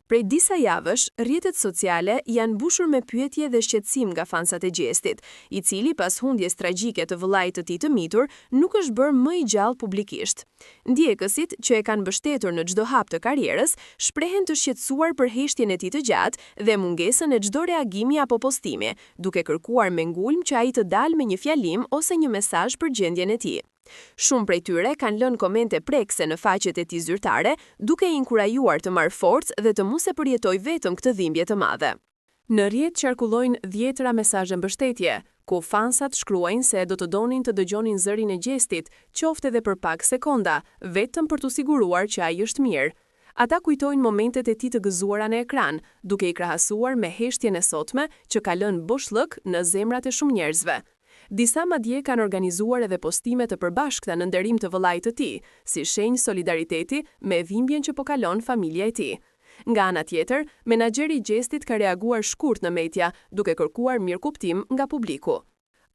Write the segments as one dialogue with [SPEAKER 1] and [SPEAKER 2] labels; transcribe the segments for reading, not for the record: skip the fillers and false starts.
[SPEAKER 1] Prej disa javësh, rrjetet sociale janë mbushur me pyetje dhe shqetësim nga fansat e Gjestit, i cili pas humbjes tragjike të vëllait të tij të mitur, nuk është bërë më i gjallë publikisht. Ndjekësit, që e kanë mbështetur në çdo hap të karrierës, shprehen të shqetësuar për heshtjen e tij të gjatë dhe mungesën e çdo reagimi apo postimi, duke kërkuar me ngulm që ai të dalë me një fjalim ose një mesazh për gjendjen e tij. Shumë prej tyre kanë lënë komente prekse në faqet e tij zyrtare, duke i inkurajuar të marrë forcë dhe të mos e përjetoj vetëm këtë dhimbje të madhe. Në rrjet qarkullojnë dhjetëra mesazhe mbështetje, ku fansat shkruajnë se do të donin të dëgjonin zërin e Gjestit, qoftë edhe për pak sekonda, vetëm për t'u siguruar që ai është mirë. Ata kujtojnë momentet e tij të gëzuara në ekran, duke i krahasuar me heshtjen e sotme që ka lënë boshllëk në zemrat e shumë njerëzve. Disa madje kanë organizuar edhe postime të përbashkëta në nderim të vëllait të tij, si shenjë solidariteti me dhimbjen që po kalon familja e tij. Nga ana tjetër, menaxheri i Gjestit ka reaguar shkurt në media, duke kërkuar mirëkuptim nga publiku.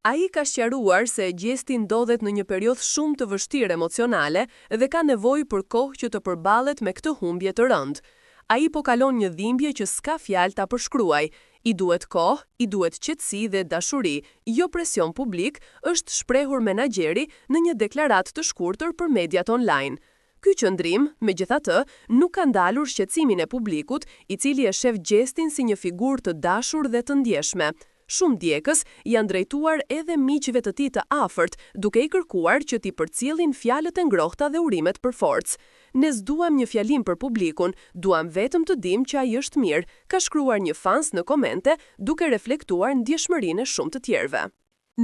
[SPEAKER 1] Ai ka sqaruar se Gjesti ndodhet në një periudhë shumë të vështirë emocionale dhe ka nevojë për kohë që të përballet me këtë humbje të rëndë. Ai po kalon një dhimbje që s'ka fjalë ta përshkruaj. I duhet kohë, i duhet qetësi dhe dashuri, jo presion publik, është shprehur menaxheri në një deklaratë të shkurtër për mediat online. Ky qëndrim, megjithatë, nuk ka ndalur shqetësimin e publikut, i cili e shef Gjestin si një figurë të dashur dhe të ndjeshme. Shumë djegës janë drejtuar edhe miqve të tij të afërt, duke i kërkuar që t'i përcjellin fjalët e ngrohta dhe urimet për forcë. Ne s'duam një fjalim për publikun, duam vetëm të dim që ai është mirë, ka shkruar një fans në komente, duke reflektuar ndjeshmërinë e shumë të tjerëve.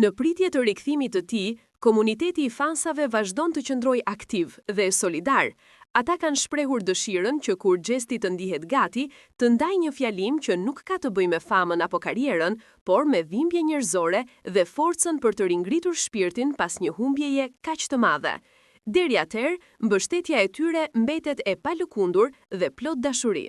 [SPEAKER 1] Në pritje të rikthimit të tij, komuniteti i fansave vazhdon të qëndrojë aktiv dhe solidar. Ata kanë shprehur dëshirën që kur Gjesti të ndihet gati, të ndajë një fjalim që nuk ka të bëjë me famën apo karrierën, por me dhimbje njerëzore dhe forcën për të ringritur shpirtin pas një humbjeje kaq të madhe. Deri atëherë, mbështetja e tyre mbetet e palëkundur dhe plot dashuri.